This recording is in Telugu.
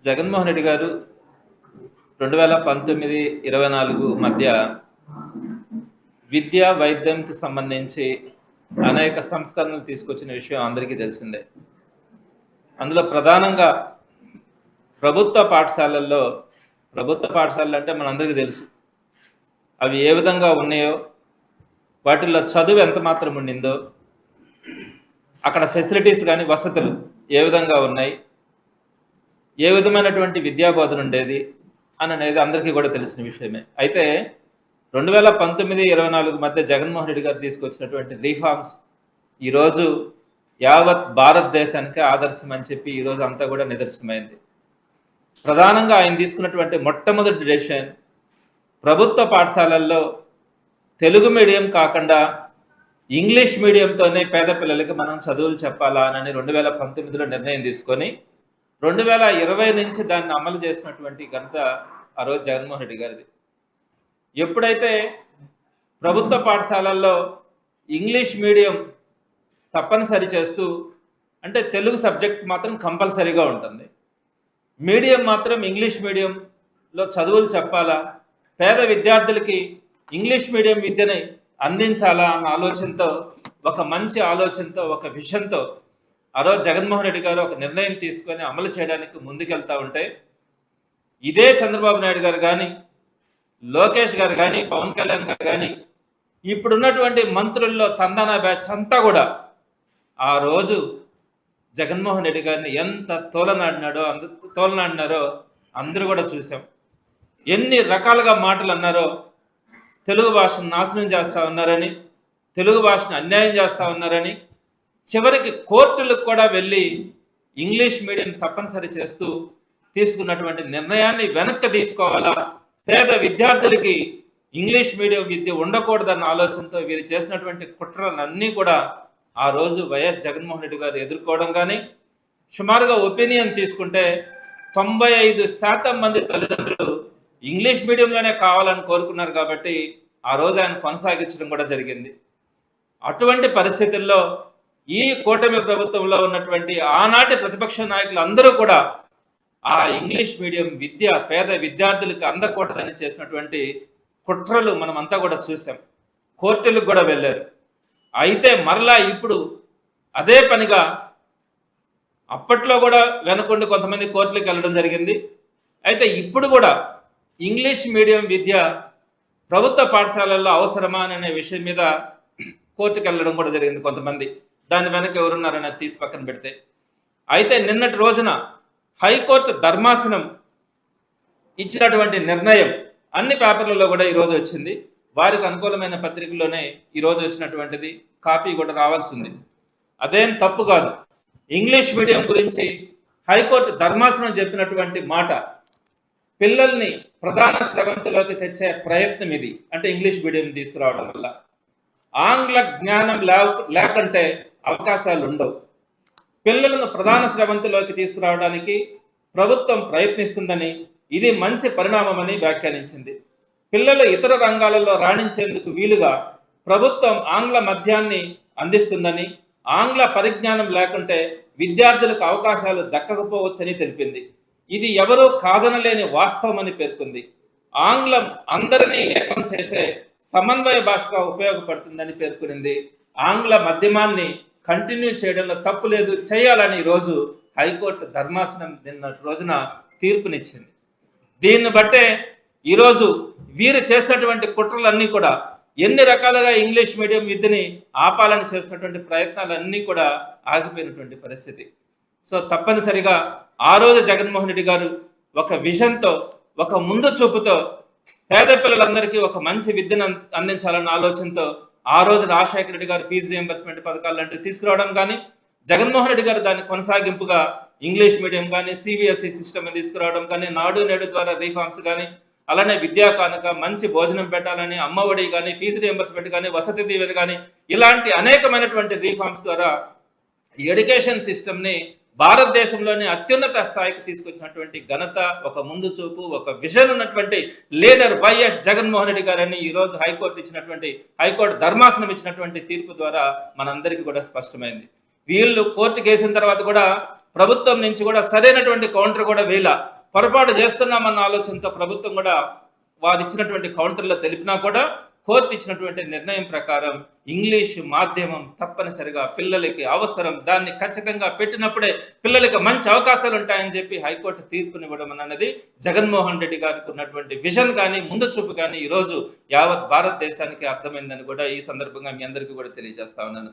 జగన్మోహన్ రెడ్డి గారు 2019-24 మధ్య విద్యా వైద్యంకి సంబంధించి అనేక సంస్కరణలు తీసుకొచ్చిన విషయం అందరికీ తెలిసిందే. అందులో ప్రధానంగా ప్రభుత్వ పాఠశాలలు అంటే మనందరికీ తెలుసు అవి ఏ విధంగా ఉన్నాయో, వాటిల్లో చదువు ఎంత మాత్రం ఉండిందో, అక్కడ ఫెసిలిటీస్ కానీ వసతులు ఏ విధంగా ఉన్నాయి, ఏ విధమైనటువంటి విద్యాబోధన ఉండేది అనేది అందరికీ కూడా తెలిసిన విషయమే. అయితే 2019-24 మధ్య జగన్మోహన్ రెడ్డి గారు తీసుకొచ్చినటువంటి రీఫార్మ్స్ ఈరోజు యావత్ భారతదేశానికి ఆదర్శం అని చెప్పి ఈరోజు అంతా కూడా నిదర్శనమైంది. ప్రధానంగా ఆయన తీసుకున్నటువంటి మొట్టమొదటి డెసిషన్ ప్రభుత్వ పాఠశాలల్లో తెలుగు మీడియం కాకుండా ఇంగ్లీష్ మీడియంతోనే పేద పిల్లలకి మనం చదువులు చెప్పాలా అని 2019లో నిర్ణయం తీసుకొని 2020 నుంచి దాన్ని అమలు చేసినటువంటి ఘనత ఆ రోజు జగన్మోహన్ రెడ్డి గారిది. ఎప్పుడైతే ప్రభుత్వ పాఠశాలల్లో ఇంగ్లీష్ మీడియం తప్పనిసరి చేస్తూ, అంటే తెలుగు సబ్జెక్ట్ మాత్రం కంపల్సరీగా ఉంటుంది, మీడియం మాత్రం ఇంగ్లీష్ మీడియంలో చదువులు చెప్పాలా, పేద విద్యార్థులకి ఇంగ్లీష్ మీడియం విద్యని అందించాలా అన్న ఆలోచనతో, ఒక మంచి ఆలోచనతో, ఒక విషన్తో ఆ రోజు జగన్మోహన్ రెడ్డి గారు ఒక నిర్ణయం తీసుకొని అమలు చేయడానికి ముందుకెళ్తా ఉంటే, ఇదే చంద్రబాబు నాయుడు గారు కానీ, లోకేష్ గారు కానీ, పవన్ కళ్యాణ్ గారు కానీ, ఇప్పుడున్నటువంటి మంత్రుల్లో తందానా బ్యాచ్ అంతా కూడా ఆ రోజు జగన్మోహన్ రెడ్డి గారిని ఎంత తోలనాడినారో అందరూ కూడా చూసాం. ఎన్ని రకాలుగా మాటలు అన్నారో, తెలుగు భాషను నాశనం చేస్తూ ఉన్నారని, తెలుగు భాషను అన్యాయం చేస్తూ ఉన్నారని, చివరికి కోర్టులకు కూడా వెళ్ళి ఇంగ్లీష్ మీడియం తప్పనిసరి చేస్తూ తీసుకున్నటువంటి నిర్ణయాన్ని వెనక్కి తీసుకోవాలా, పేద విద్యార్థులకి ఇంగ్లీష్ మీడియం విద్య ఉండకూడదన్న ఆలోచనతో వీరు చేసినటువంటి కుట్రలన్నీ కూడా ఆ రోజు వైఎస్ జగన్మోహన్ రెడ్డి గారు ఎదుర్కోవడం. కానీ సుమారుగా ఒపీనియన్ తీసుకుంటే 95% మంది తల్లిదండ్రులు ఇంగ్లీష్ మీడియంలోనే కావాలని కోరుకున్నారు. కాబట్టి ఆ రోజు ఆయన కొనసాగించడం కూడా జరిగింది. అటువంటి పరిస్థితుల్లో ఈ కూటమి ప్రభుత్వంలో ఉన్నటువంటి ఆనాటి ప్రతిపక్ష నాయకులు అందరూ కూడా ఆ ఇంగ్లీష్ మీడియం విద్య పేద విద్యార్థులకు అందకూడదని చేసినటువంటి కుట్రలు మనమంతా కూడా చూసాం. కోర్టులకు కూడా వెళ్ళారు. అయితే మరలా ఇప్పుడు అదే పనిగా అప్పట్లో కూడా వెనకుండి కొంతమంది కోర్టులకు వెళ్ళడం జరిగింది. అయితే ఇప్పుడు కూడా ఇంగ్లీష్ మీడియం విద్య ప్రభుత్వ పాఠశాలల్లో అవసరమా అనే విషయం మీద కోర్టుకు వెళ్ళడం కూడా జరిగింది కొంతమంది. దాని వెనక ఎవరున్నారని తీసి పక్కన పెడితే, అయితే నిన్నటి రోజున హైకోర్టు ధర్మాసనం ఇచ్చినటువంటి నిర్ణయం అన్ని పేపర్లలో కూడా ఈరోజు వచ్చింది. వారికి అనుకూలమైన పత్రికల్లోనే ఈరోజు వచ్చినటువంటిది కాపీ కూడా రావాల్సి ఉంది. అదేం తప్పు కాదు. ఇంగ్లీష్ మీడియం గురించి హైకోర్టు ధర్మాసనం చెప్పినటువంటి మాట, పిల్లల్ని ప్రధాన స్రవంతిలోకి తెచ్చే ప్రయత్నం ఇది. అంటే ఇంగ్లీష్ మీడియం తీసుకురావడం వల్ల ఆంగ్ల జ్ఞానం లేకంటే అవకాశాలు ఉండవు. పిల్లలను ప్రధాన స్రవంతిలోకి తీసుకురావడానికి ప్రభుత్వం ప్రయత్నిస్తుందని, ఇది మంచి పరిణామమని వ్యాఖ్యానించింది. పిల్లలు ఇతర రంగాలలో రాణించేందుకు వీలుగా ప్రభుత్వం ఆంగ్ల మధ్యాన్ని అందిస్తుందని, ఆంగ్ల పరిజ్ఞానం లేకుంటే విద్యార్థులకు అవకాశాలు దక్కకపోవచ్చని తెలిపింది. ఇది ఎవరూ కాదనలేని వాస్తవమని పేర్కొంది. ఆంగ్లం అందరినీ ఏకం చేసే సమన్వయ భాషగా ఉపయోగపడుతుందని పేర్కొనింది. ఆంగ్ల మాధ్యమాన్ని కంటిన్యూ చేయడంలో తప్పు లేదు, చేయాలని ఈరోజు హైకోర్టు ధర్మాసనం నిన్న రోజున తీర్పునిచ్చింది. దీన్ని బట్టే ఈరోజు వీరు చేసినటువంటి కుట్రలన్నీ కూడా, ఎన్ని రకాలుగా ఇంగ్లీష్ మీడియం విద్యని ఆపాలని చేస్తున్నటువంటి ప్రయత్నాలన్నీ కూడా ఆగిపోయినటువంటి పరిస్థితి. సో తప్పనిసరిగా ఆ రోజు జగన్మోహన్ రెడ్డి గారు ఒక విజన్తో, ఒక ముందు చూపుతో పేద పిల్లలందరికీ ఒక మంచి విద్యను అందించాలన్న ఆలోచనతో ఆ రోజు రాజశేఖర రెడ్డి గారు ఫీజు రియంబర్స్మెంట్ పథకాలు లాంటివి తీసుకురావడం కానీ, జగన్మోహన్ రెడ్డి గారు దాని కొనసాగింపుగా ఇంగ్లీష్ మీడియం కానీ, సిబిఎస్ఈ సిస్టమ్ తీసుకురావడం కానీ, నాడు నేడు ద్వారా రీఫార్మ్స్ కానీ, అలానే విద్యా కానుక, మంచి భోజనం పెట్టాలని, అమ్మఒడి కానీ, ఫీజు రియంబర్స్మెంట్ కానీ, వసతి దీవెన కానీ, ఇలాంటి అనేకమైనటువంటి రీఫార్మ్స్ ద్వారా ఎడ్యుకేషన్ సిస్టమ్ని భారతదేశంలోనే అత్యున్నత స్థాయికి తీసుకొచ్చినటువంటి ఘనత, ఒక ముందు చూపు, ఒక విజన్ ఉన్నటువంటి లీడర్ వైఎస్ జగన్మోహన్ రెడ్డి గారని ఈరోజు హైకోర్టు ధర్మాసనం ఇచ్చినటువంటి తీర్పు ద్వారా మనందరికీ కూడా స్పష్టమైంది. వీళ్ళు కోర్టుకు వేసిన తర్వాత కూడా ప్రభుత్వం నుంచి కూడా సరైనటువంటి కౌంటర్ కూడా వేల పొరపాటు చేస్తున్నామన్న ఆలోచనతో ప్రభుత్వం కూడా వారు ఇచ్చినటువంటి కౌంటర్లో తెలిపినా కూడా కోర్టు ఇచ్చినటువంటి నిర్ణయం ప్రకారం ఇంగ్లీషు మాధ్యమం తప్పనిసరిగా పిల్లలకి అవసరం, దాన్ని ఖచ్చితంగా పెట్టినప్పుడే పిల్లలకి మంచి అవకాశాలు ఉంటాయని చెప్పి హైకోర్టు తీర్పునివ్వడం అన్నది జగన్మోహన్ రెడ్డి గారికి ఉన్నటువంటి విజన్ కానీ ముందు చూపు కానీ ఈరోజు యావత్ భారతదేశానికి అర్థమైందని కూడా ఈ సందర్భంగా మీ అందరికీ కూడా తెలియజేస్తా ఉన్నాను.